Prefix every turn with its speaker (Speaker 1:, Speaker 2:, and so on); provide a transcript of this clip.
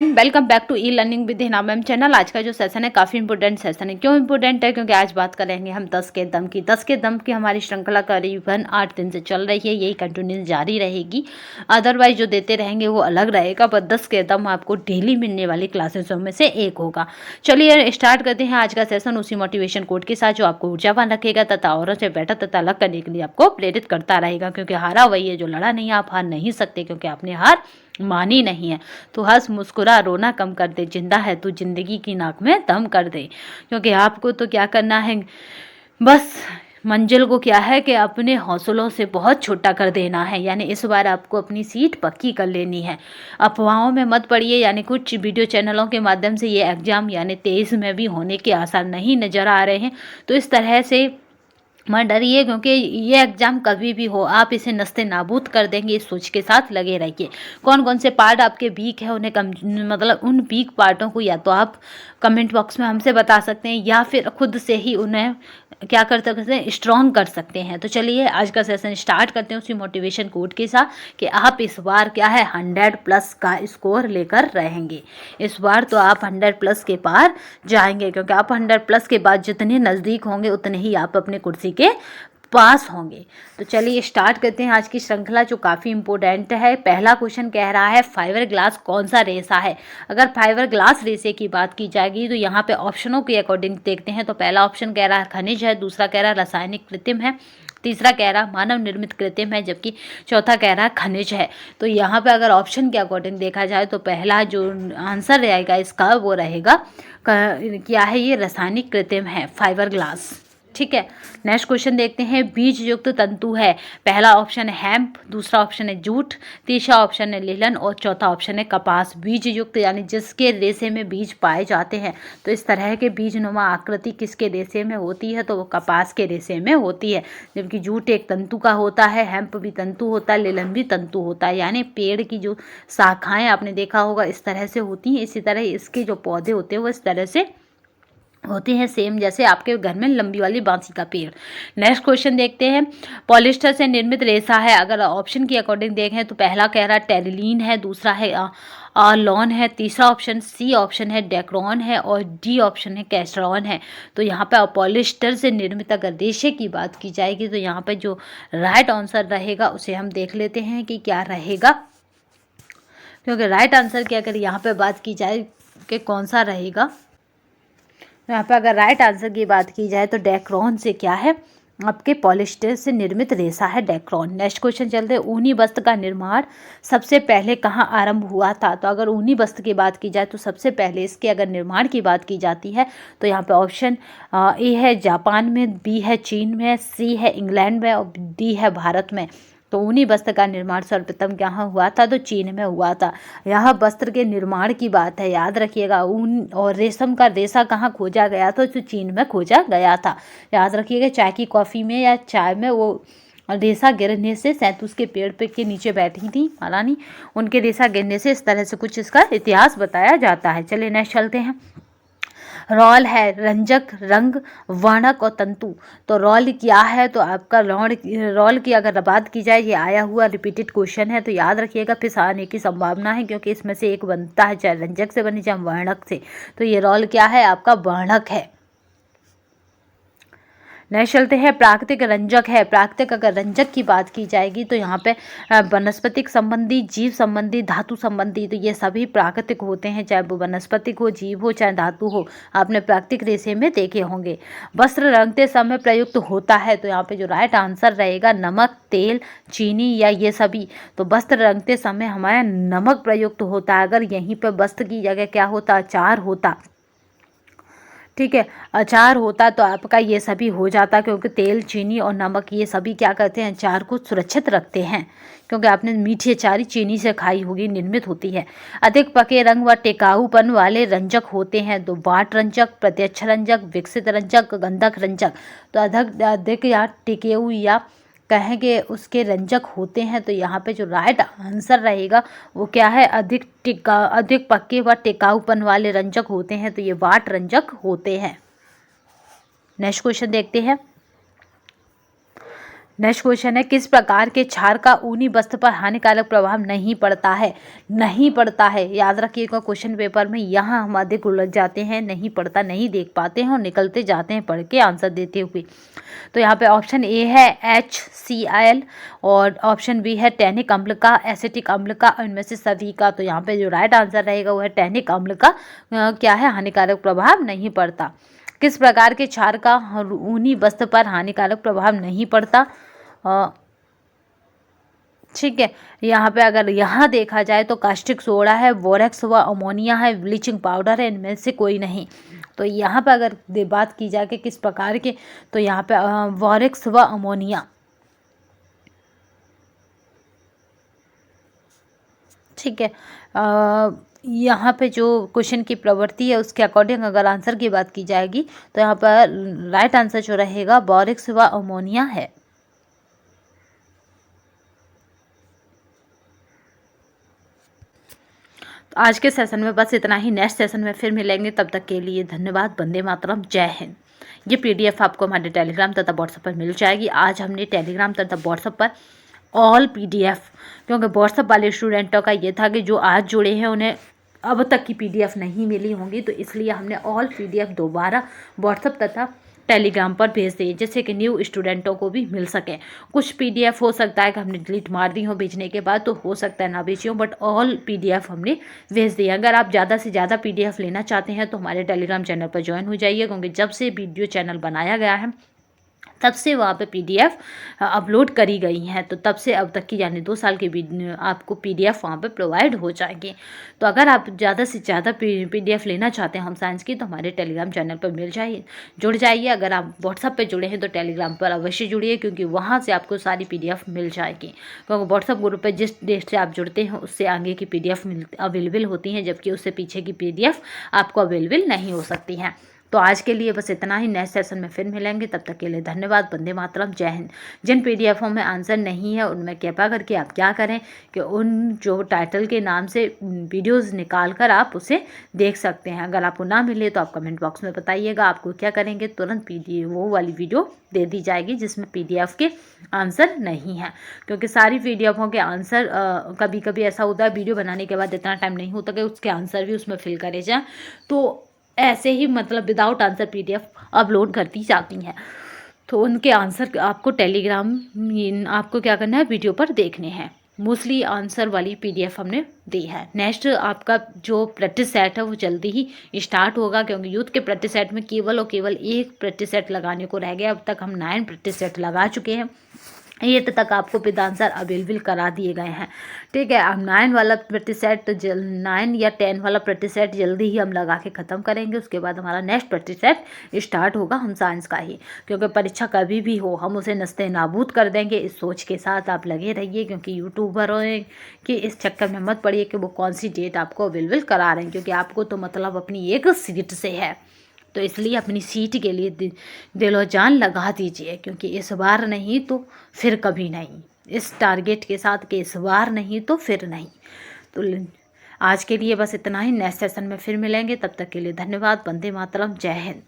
Speaker 1: Welcome back to e learning with Hina ma'am channel. आज का जो सेशन है काफ़ी इंपॉर्टेंट सेशन है। क्यों इंपॉर्टेंट है? क्योंकि आज बात करेंगे हम 10 के दम की। 10 के दम की हमारी श्रृंखला करीबन 8 दिन से चल रही है, यही कंटिन्यू जारी रहेगी। अदरवाइज जो देते रहेंगे वो अलग रहेगा, पर 10 के दम आपको डेली मिलने वाली क्लासेसों में से एक होगा। चलिए स्टार्ट करते हैं आज का सेशन उसी मोटिवेशन कोड के साथ, जो आपको ऊर्जावान रखेगा तथा औरों से बेटर तथा अलग करने के लिए आपको प्रेरित करता रहेगा। क्योंकि हारा वही है जो लड़ा नहीं, आप हार नहीं सकते क्योंकि आपने हार मानी नहीं है। तो हंस मुस्कुरा रोना कम कर दे, जिंदा है तू जिंदगी की नाक में दम कर दे। क्योंकि आपको तो क्या करना है, बस मंजिल को क्या है कि अपने हौसलों से बहुत छोटा कर देना है। यानी इस बार आपको अपनी सीट पक्की कर लेनी है। अफवाहों में मत पड़िए। यानी कुछ वीडियो चैनलों के माध्यम से ये एग्जाम यानी 23 में भी होने के आसार नहीं नजर आ रहे हैं, तो इस तरह से मत डरिए। क्योंकि ये एग्जाम कभी भी हो आप इसे नस्ते नाबूद कर देंगे, इस सोच के साथ लगे रहिए। कौन कौन से पार्ट आपके वीक है उन्हें मतलब उन वीक पार्टों को या तो आप कमेंट बॉक्स में हमसे बता सकते हैं या फिर खुद से ही उन्हें क्या कर सकते हैं, स्ट्रॉन्ग कर सकते हैं। तो चलिए आज का सेशन स्टार्ट करते हैं उसी मोटिवेशन कोड के साथ कि आप इस बार क्या है 100+ का स्कोर लेकर रहेंगे। इस बार तो आप 100+ के पार जाएंगे, क्योंकि आप 100+ के बाद जितने नज़दीक होंगे उतने ही आप अपने कुर्सी के पास होंगे। तो चलिए स्टार्ट करते हैं आज की श्रृंखला, जो काफ़ी इंपॉर्टेंट है। पहला क्वेश्चन कह रहा है फाइबर ग्लास कौन सा रेशा है। अगर फाइबर ग्लास रेशे की बात की जाएगी तो यहाँ पे ऑप्शनों के अकॉर्डिंग देखते हैं। तो पहला ऑप्शन कह रहा है खनिज है, दूसरा कह रहा है रासायनिक कृत्रिम है, तीसरा कह रहा मानव निर्मित कृत्रिम है, जबकि चौथा कह रहा खनिज है। तो यहाँ पे अगर ऑप्शन के अकॉर्डिंग देखा जाए तो पहला जो आंसर रहेगा इसका वो रहेगा क्या है, ये रासायनिक कृत्रिम है फाइबर ग्लास। ठीक है, नेक्स्ट क्वेश्चन देखते हैं। बीज युक्त तंतु है, पहला ऑप्शन है हेम्प, दूसरा ऑप्शन है जूट, तीसरा ऑप्शन है लिलन और चौथा ऑप्शन है कपास। बीज युक्त यानी जिसके रेशे में बीज पाए जाते हैं। तो इस तरह के बीजनुमा आकृति किसके रेशे में होती है, तो वो कपास के रेशे में होती है। जबकि जूट एक तंतु का होता है, हेम्प भी तंतु होता है, लिलन भी तंतु होता है। यानी पेड़ की जो शाखाएं आपने देखा होगा इस तरह से होती हैं, इसी तरह इसके जो पौधे होते हैं वो इस तरह से होती हैं, सेम जैसे आपके घर में लंबी वाली बांसी का पेड़। नेक्स्ट क्वेश्चन देखते हैं। पॉलिस्टर से निर्मित रेशा है, अगर ऑप्शन के अकॉर्डिंग देखें तो पहला कह रहा टेरिलीन है, दूसरा है लॉन है, तीसरा ऑप्शन सी ऑप्शन है डेक्रॉन है और डी ऑप्शन है कैस्ट्रॉन है। तो यहाँ पे पॉलिस्टर से निर्मित अगर रेशे की बात की जाएगी तो यहाँ पे जो राइट आंसर रहेगा उसे हम देख लेते हैं कि क्या रहेगा। क्योंकि राइट आंसर की अगर यहाँ पे बात की जाए कि कौन सा रहेगा, यहाँ पे अगर राइट आंसर की बात की जाए तो डेक्रॉन से क्या है, आपके पॉलिस्टर से निर्मित रेशा है डेक्रॉन। नेक्स्ट क्वेश्चन चलते हैं। ऊनी वस्त्र का निर्माण सबसे पहले कहाँ आरंभ हुआ था। तो अगर ऊनी वस्त्र की बात की जाए तो सबसे पहले इसके अगर निर्माण की बात की जाती है तो यहाँ पे ऑप्शन ए है जापान में, बी है चीन में, सी है इंग्लैंड में और डी है भारत में। तो ऊनी वस्त्र का निर्माण सर्वप्रथम कहाँ हुआ था, तो चीन में हुआ था। यह वस्त्र के निर्माण की बात है, याद रखिएगा। ऊन और रेशम का रेशा कहाँ खोजा गया था, तो चीन में खोजा गया था। याद रखिएगा, चाय की कॉफ़ी में या चाय में वो रेशा गिरने से शहतूत के पेड़ पे के नीचे बैठी थी महारानी, उनके रेशा गिरने से इस तरह से कुछ इसका इतिहास बताया जाता है। चलिए नेक्स्ट चलते हैं। रॉल है रंजक, रंग, वर्णक और तंतु। तो रॉल क्या है, तो आपका रॉल की अगर बात की जाए, ये आया हुआ रिपीटेड क्वेश्चन है तो याद रखिएगा फिर आने की संभावना है, क्योंकि इसमें से एक बनता है चाहे रंजक से बने चाहे वर्णक से। तो ये रॉल क्या है, आपका वर्णक है। नेक्स्ट चलते हैं। प्राकृतिक रंजक है, प्राकृतिक अगर रंजक की बात की जाएगी तो यहाँ पे वनस्पतिक संबंधी, जीव संबंधी, धातु संबंधी, तो ये सभी प्राकृतिक होते हैं, चाहे वो वनस्पतिक हो, जीव हो, चाहे धातु हो। आपने प्राकृतिक रेशे में देखे होंगे। वस्त्र रंगते समय प्रयुक्त होता है, तो यहाँ पे जो राइट आंसर रहेगा नमक, तेल, चीनी या ये सभी। तो वस्त्र रंगते समय हमारा नमक प्रयुक्त होता है। अगर यहीं पर वस्त्र की जगह क्या होता, अचार होता, ठीक है, अचार होता तो आपका ये सभी हो जाता, क्योंकि तेल, चीनी और नमक ये सभी क्या करते हैं, अचार को सुरक्षित रखते हैं। क्योंकि आपने मीठी अचारी चीनी से खाई होगी, निर्मित होती है। अधिक पके रंग व टिकाऊपन वाले रंजक होते हैं, तो वाट रंजक, प्रत्यक्ष रंजक, विकसित रंजक, गंधक रंजक। तो अधिक या टिकेऊ या कहेंगे उसके रंजक होते हैं। तो यहाँ पे जो राइट आंसर रहेगा वो क्या है, अधिक पक्के व टिकाऊपन वाले रंजक होते हैं, तो ये वाट रंजक होते हैं। नेक्स्ट क्वेश्चन देखते हैं। नेक्स्ट क्वेश्चन है, किस प्रकार के क्षार का ऊनी वस्त्र पर हानिकारक प्रभाव नहीं पड़ता है? नहीं पड़ता है, याद रखिएगा क्वेश्चन पेपर में यहाँ हम अधिक उलझ जाते हैं, नहीं पड़ता नहीं देख पाते हैं और निकलते जाते हैं पढ़ के आंसर देते हुए। तो यहाँ पे ऑप्शन ए है HCl और ऑप्शन बी है टैनिक अम्ल का, एसिटिक अम्ल का, इनमें से सभी का। तो यहाँ पे जो राइट आंसर रहेगा वो है टैनिक अम्ल का क्या है, हानिकारक प्रभाव नहीं पड़ता। किस प्रकार के क्षार का ऊनी वस्त्र पर हानिकारक प्रभाव नहीं पड़ता? ठीक है, यहाँ पे अगर यहाँ देखा जाए तो कास्टिक सोडा है, बोरेक्स व अमोनिया है, ब्लीचिंग पाउडर है, इनमें से कोई नहीं। तो यहाँ पे अगर बात की जाए कि किस प्रकार के, तो यहाँ पे बोरेक्स व अमोनिया। ठीक है, यहाँ पे जो क्वेश्चन की प्रवृत्ति है उसके अकॉर्डिंग अगर आंसर की बात की जाएगी तो यहाँ पर राइट आंसर जो रहेगा बोरेक्स व अमोनिया है। आज के सेशन में बस इतना ही। नेक्स्ट सेशन में फिर मिलेंगे, तब तक के लिए धन्यवाद। वंदे मातरम, जय हिंद। ये PDF आपको हमारे टेलीग्राम तथा व्हाट्सएप पर मिल जाएगी। आज हमने टेलीग्राम तथा व्हाट्सएप पर ऑल PDF, क्योंकि व्हाट्सएप वाले स्टूडेंटों का ये था कि जो आज जुड़े हैं उन्हें अब तक की PDF नहीं मिली होंगी, तो इसलिए हमने ऑल PDF दोबारा व्हाट्सएप तथा टेलीग्राम पर भेज दिए, जिससे कि न्यू स्टूडेंटों को भी मिल सके। कुछ PDF हो सकता है कि हमने डिलीट मार दी हो भेजने के बाद, तो हो सकता है ना भेजी हो, बट ऑल PDF हमने भेज दिए। अगर आप ज़्यादा से ज़्यादा PDF लेना चाहते हैं तो हमारे टेलीग्राम चैनल पर ज्वाइन हो जाइए, क्योंकि जब से वीडियो चैनल बनाया गया है तब से वहाँ पे PDF अपलोड करी गई हैं, तो तब से अब तक की यानी 2 साल की आपको PDF वहाँ पे प्रोवाइड हो जाएगी। तो अगर आप ज़्यादा से ज़्यादा PDF लेना चाहते हैं हम साइंस की, तो हमारे टेलीग्राम चैनल पर जुड़ जाइए। अगर आप व्हाट्सएप पे जुड़े हैं तो टेलीग्राम पर अवश्य जुड़िए, क्योंकि वहाँ से आपको सारी PDF मिल जाएगी। क्योंकि व्हाट्सएप ग्रुप पर जिस डेट से आप जुड़ते हैं उससे आगे की PDF अवेलेबल होती हैं, जबकि उससे पीछे की PDF आपको अवेलेबल नहीं हो सकती हैं। तो आज के लिए बस इतना ही। नेक्स्ट सेशन में फिर मिलेंगे, तब तक के लिए धन्यवाद। वंदे मातरम, जय हिंद। जिन PDFों में आंसर नहीं है उनमें कृपा करके आप क्या करें कि उन जो टाइटल के नाम से वीडियोस निकाल कर आप उसे देख सकते हैं। अगर आपको ना मिले तो आप कमेंट बॉक्स में बताइएगा। आपको क्या करेंगे, तुरंत वो वाली वीडियो दे दी जाएगी जिसमें PDF के आंसर नहीं है, क्योंकि सारी PDFों के आंसर कभी कभी ऐसा होता है वीडियो बनाने के बाद इतना टाइम नहीं होता कि उसके आंसर भी उसमें फिल करे जाएँ, तो ऐसे ही मतलब विदाउट आंसर PDF अपलोड करती जाती हैं। तो उनके आंसर आपको टेलीग्राम आपको क्या करना है, वीडियो पर देखने हैं। मोस्टली आंसर वाली PDF हमने दी है। नेक्स्ट आपका जो प्रैक्टिस सेट है वो जल्दी ही स्टार्ट होगा, क्योंकि यूथ के प्रैक्टिस सेट में केवल और केवल एक प्रैक्टिस सेट लगाने को रह गया। अब तक हम 9 प्रैक्टिस सेट लगा चुके हैं। 8 तक आपको विद आंसर अवेलेबल करा दिए गए हैं। ठीक है, अब 9 वाला प्रैक्टिस सेट 9 या 10 वाला प्रैक्टिस सेट जल्दी ही हम लगा के ख़त्म करेंगे। उसके बाद हमारा नेक्स्ट प्रैक्टिस सेट स्टार्ट होगा हम साइंस का ही, क्योंकि परीक्षा कभी भी हो हम उसे नस्ते नाबूद कर देंगे। इस सोच के साथ आप लगे रहिए, क्योंकि यूट्यूबरों के इस चक्कर में मत पड़िए कि वो कौन सी डेट आपको अवेलेबल करा रहे हैं, क्योंकि आपको तो मतलब अपनी एक सीट से है। तो इसलिए अपनी सीट के लिए दिलो जान लगा दीजिए, क्योंकि इस बार नहीं तो फिर कभी नहीं। इस टारगेट के साथ कि इस बार नहीं तो फिर नहीं। तो आज के लिए बस इतना ही। नेक्स्ट सेशन में फिर मिलेंगे, तब तक के लिए धन्यवाद। वंदे मातरम, जय हिंद।